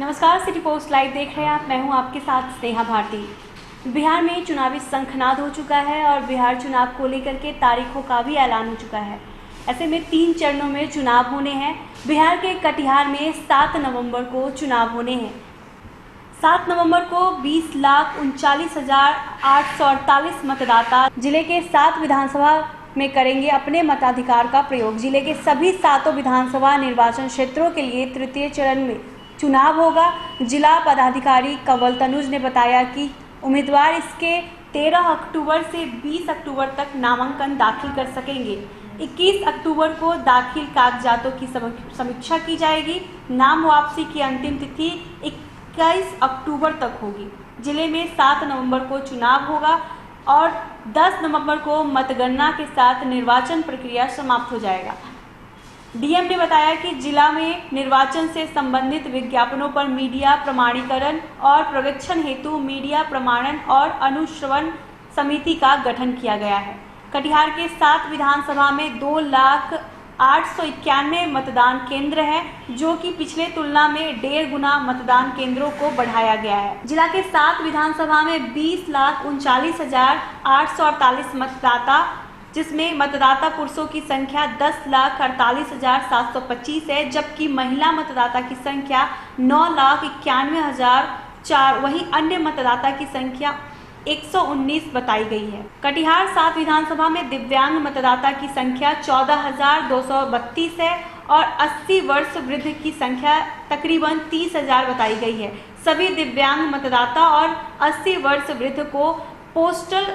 नमस्कार, city post live देख रहे हैं आप। मैं हूं आपके साथ स्नेहा भारती। बिहार में चुनावी शंखनाद हो चुका है और बिहार चुनाव को लेकर के तारीखों का भी ऐलान हो चुका है। ऐसे में 3 चरणों में चुनाव होने हैं। बिहार के कटिहार में 7 नवंबर को चुनाव होने हैं। 7 नवंबर को 20,39,848 मतदाता जिले के 7 विधानसभा में करेंगे अपने मताधिकार का प्रयोग। जिले के सभी 7 विधानसभा निर्वाचन क्षेत्रों के लिए तृतीय चरण में चुनाव होगा। जिला पदाधिकारी कंवल तनुज ने बताया कि उम्मीदवार इसके 13 अक्टूबर से 20 अक्टूबर तक नामांकन दाखिल कर सकेंगे। 21 अक्टूबर को दाखिल कागजातों की समीक्षा की जाएगी। नाम वापसी की अंतिम तिथि 21 अक्टूबर तक होगी। जिले में 7 नवंबर को चुनाव होगा और 10 नवंबर को मतगणना के साथ निर्वाचन प्रक्रिया समाप्त हो जाएगा। डीएम ने बताया कि जिला में निर्वाचन से संबंधित विज्ञापनों पर मीडिया प्रमाणीकरण और पर्यवेक्षण हेतु मीडिया प्रमाणन और अनुश्रवण समिति का गठन किया गया है। कटिहार के 7 विधानसभा में 2,0891 मतदान केंद्र हैं, जो कि पिछले तुलना में 1.5 गुना मतदान केंद्रों को बढ़ाया गया है। जिला के 7 विधानसभा में 20,39,848 मतदाता, जिसमें मतदाता पुरुषों की संख्या 10,48,725 है, जबकि महिला मतदाता की संख्या 9,91,004। वहीं अन्य मतदाता की संख्या 119 बताई गई है। कटिहार 7 विधानसभा में दिव्यांग मतदाता की संख्या 14,232 है और 80 वर्ष वृद्ध की संख्या तकरीबन 30,000 बताई गई है। सभी दिव्यांग मतदाता और 80 वर्ष वृद्ध को पोस्टल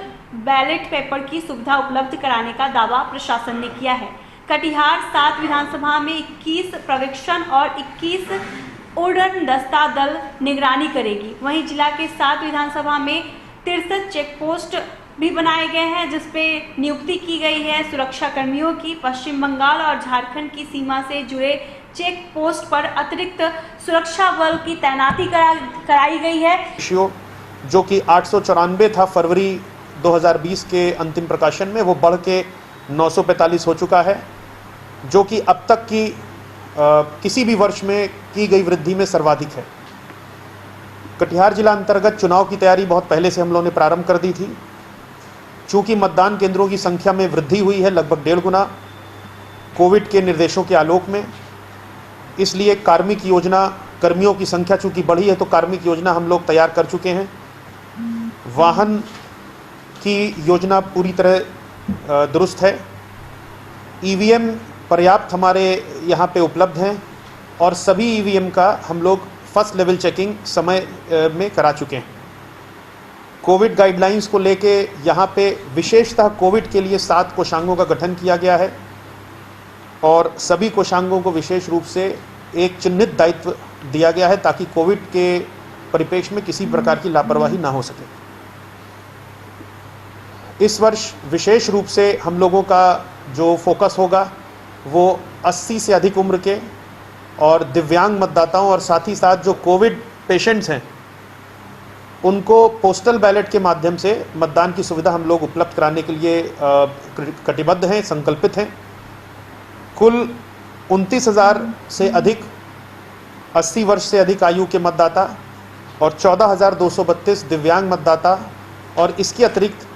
बैलेट पेपर की सुविधा उपलब्ध कराने का दावा प्रशासन ने किया है। कटिहार 7 विधानसभा में 21 पर्यवेक्षण और 21 उड़न दस्ता दल निगरानी करेगी। वहीं जिला के 7 विधानसभा में 63 चेक पोस्ट भी बनाए गए हैं, जिसपे नियुक्ति की गई है सुरक्षा कर्मियों की। पश्चिम बंगाल और झारखंड की सीमा से जुड़े चेक पोस्ट पर अतिरिक्त सुरक्षा बल की तैनाती कराई गई है। जो कि 894 था फरवरी 2020 के अंतिम प्रकाशन में, वो बढ़ के 945 हो चुका है, जो कि अब तक की किसी भी वर्ष में की गई वृद्धि में सर्वाधिक है। कटिहार जिला अंतर्गत चुनाव की तैयारी बहुत पहले से हम लोगों ने प्रारंभ कर दी थी। चूंकि मतदान केंद्रों की संख्या में वृद्धि हुई है लगभग 1.5 गुना कोविड के निर्देशों के आलोक में, इसलिए कार्मिक योजना, कर्मियों की संख्या चूंकि बढ़ी है तो कार्मिक योजना हम लोग तैयार कर चुके हैं। वाहन की योजना पूरी तरह दुरुस्त है। ईवीएम पर्याप्त हमारे यहाँ पे उपलब्ध हैं और सभी ईवीएम का हम लोग फर्स्ट लेवल चेकिंग समय में करा चुके हैं। कोविड गाइडलाइंस को लेके यहाँ पे विशेषतः कोविड के लिए 7 कोषांगों का गठन किया गया है और सभी कोषांगों को विशेष रूप से एक चिन्हित दायित्व दिया गया है ताकि कोविड के परिप्रेक्ष्य में किसी प्रकार की लापरवाही ना हो सके। इस वर्ष विशेष रूप से हम लोगों का जो फोकस होगा वो 80 से अधिक उम्र के और दिव्यांग मतदाताओं और साथ ही साथ जो कोविड पेशेंट्स हैं उनको पोस्टल बैलेट के माध्यम से मतदान की सुविधा हम लोग उपलब्ध कराने के लिए कटिबद्ध हैं, संकल्पित हैं। कुल 29,000 से अधिक 80 वर्ष से अधिक आयु के मतदाता और 14,232 दिव्यांग मतदाता और इसके अतिरिक्त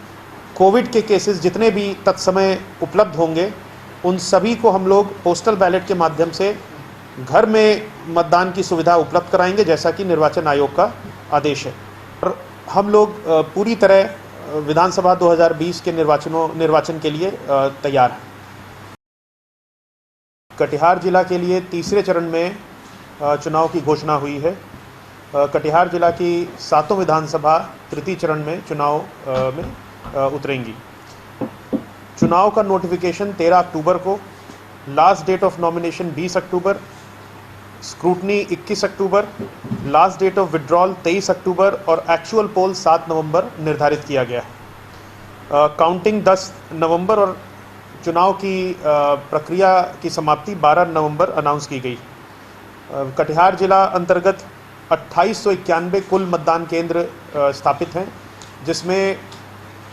कोविड के केसेस जितने भी तत्समय उपलब्ध होंगे उन सभी को हम लोग पोस्टल बैलेट के माध्यम से घर में मतदान की सुविधा उपलब्ध कराएंगे, जैसा कि निर्वाचन आयोग का आदेश है। और हम लोग पूरी तरह विधानसभा 2020 के निर्वाचन के लिए तैयार हैं। कटिहार जिला के लिए तीसरे चरण में चुनाव की घोषणा हुई है। कटिहार जिला की 7 विधानसभा तृतीय चरण में चुनाव में उतरेंगी। चुनाव का नोटिफिकेशन 13 अक्टूबर को, last date of nomination 20 October, scrutiny 21 October, last date of withdrawal 23 October और एक्चुअल पोल 7 नवंबर निर्धारित किया गया है। काउंटिंग 10 नवंबर और चुनाव की प्रक्रिया की समाप्ति 12 नवंबर अनाउंस की गई। कटिहार जिला अंतर्गत 2891 कुल मतदान केंद्र स्थापित हैं, जिसमें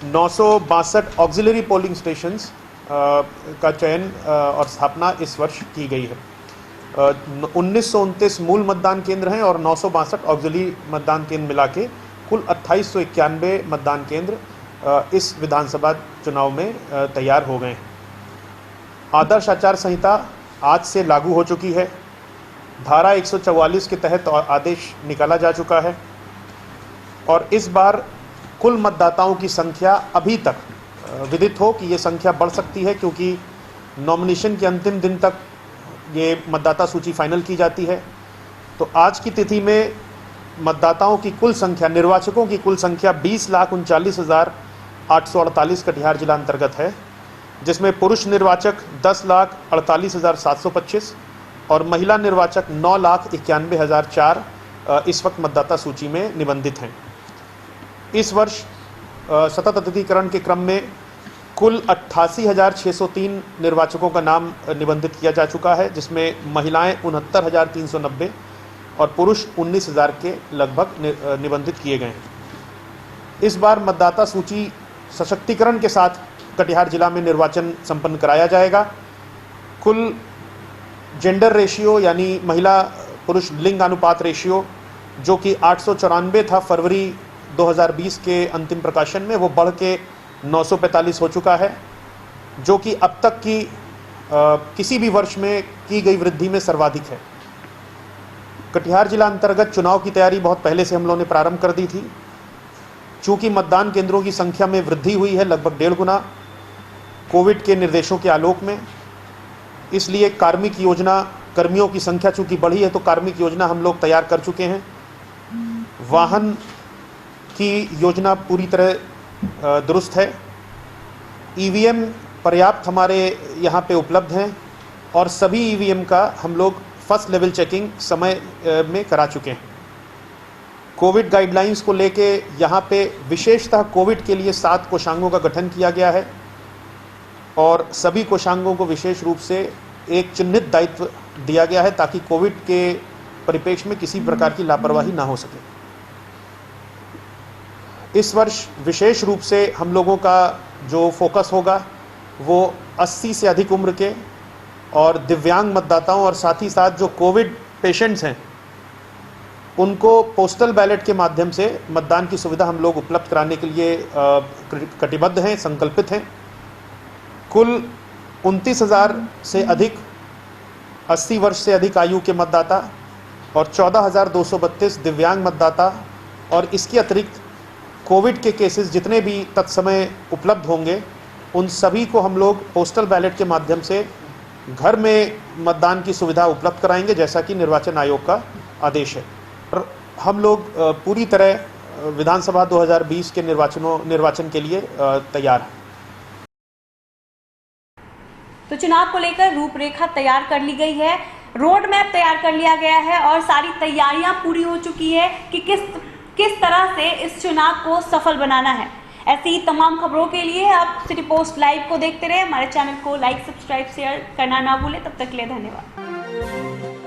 962 ऑक्सिलरी पोलिंग स्टेशंस का चयन और स्थापना इस वर्ष की गई है। 1929 मूल मतदान केंद्र हैं और 962 ऑक्सिलरी मतदान केंद्र मिला के कुल 2891 मतदान केंद्र इस विधानसभा चुनाव में तैयार हो गए हैं। आदर्श आचार संहिता आज से लागू हो चुकी है। धारा 144 के तहत आदेश निकाला जा चुका है और इस बार कुल मतदाताओं की संख्या अभी तक विदित हो कि ये संख्या बढ़ सकती है, क्योंकि नॉमिनेशन के अंतिम दिन तक ये मतदाता सूची फाइनल की जाती है। तो आज की तिथि में मतदाताओं की कुल संख्या, निर्वाचकों की कुल संख्या 20,39,848 कटिहार जिला अंतर्गत है, जिसमें पुरुष निर्वाचक 10,48,725 और महिला निर्वाचक 9,91,004 इस वक्त मतदाता सूची में निबंधित हैं। इस वर्ष सतत अधिकरण के क्रम में कुल 88,603 निर्वाचकों का नाम निबंधित किया जा चुका है, जिसमें महिलाएं 69,390 और पुरुष 19,000 के लगभग निबंधित किए गए हैं। इस बार मतदाता सूची सशक्तिकरण के साथ कटिहार जिला में निर्वाचन संपन्न कराया जाएगा। कुल जेंडर रेशियो यानी महिला पुरुष लिंग अनुपात रेशियो जो कि 894 था फरवरी 2020 के अंतिम प्रकाशन में, वो बढ़ के 945 हो चुका है, जो कि अब तक की किसी भी वर्ष में की गई वृद्धि में सर्वाधिक है। कटिहार जिला अंतर्गत चुनाव की तैयारी बहुत पहले से हम लोगों ने प्रारंभ कर दी थी। चूंकि मतदान केंद्रों की संख्या में वृद्धि हुई है लगभग 1.5 गुना कोविड के निर्देशों के आलोक में, इसलिए कार्मिक योजना, कर्मियों की संख्या चूंकि बढ़ी है तो कार्मिक योजना हम लोग तैयार कर चुके हैं। वाहन की योजना पूरी तरह दुरुस्त है। ईवीएम पर्याप्त हमारे यहाँ पे उपलब्ध हैं और सभी ईवीएम का हम लोग फर्स्ट लेवल चेकिंग समय में करा चुके हैं। कोविड गाइडलाइंस को लेके यहाँ पे विशेषतः कोविड के लिए 7 कोषांगों का गठन किया गया है और सभी कोषांगों को विशेष रूप से एक चिन्हित दायित्व दिया गया है ताकि कोविड के परिप्रेक्ष्य में किसी प्रकार की लापरवाही ना हो सके। इस वर्ष विशेष रूप से हम लोगों का जो फोकस होगा वो 80 से अधिक उम्र के और दिव्यांग मतदाताओं और साथ ही साथ जो कोविड पेशेंट्स हैं उनको पोस्टल बैलेट के माध्यम से मतदान की सुविधा हम लोग उपलब्ध कराने के लिए कटिबद्ध हैं, संकल्पित हैं। कुल 29,000 से अधिक 80 वर्ष से अधिक आयु के मतदाता और 14,232 दिव्यांग मतदाता और इसके अतिरिक्त कोविड के केसेस जितने भी तत्समय उपलब्ध होंगे उन सभी को हम लोग पोस्टल बैलेट के माध्यम से घर में मतदान की सुविधा उपलब्ध कराएंगे, जैसा कि निर्वाचन आयोग का आदेश है। और हम लोग पूरी तरह विधानसभा 2020 के निर्वाचन के लिए तैयार हैं। तो चुनाव को लेकर रूपरेखा तैयार कर ली गई है, रोड मैप तैयार कर लिया गया है और सारी तैयारियां पूरी हो चुकी है कि किस तरह से इस चुनाव को सफल बनाना है। ऐसी ही तमाम खबरों के लिए आप सिटी पोस्ट लाइव को देखते रहे। हमारे चैनल को लाइक, सब्सक्राइब, शेयर करना ना भूलें। तब तक के लिए धन्यवाद।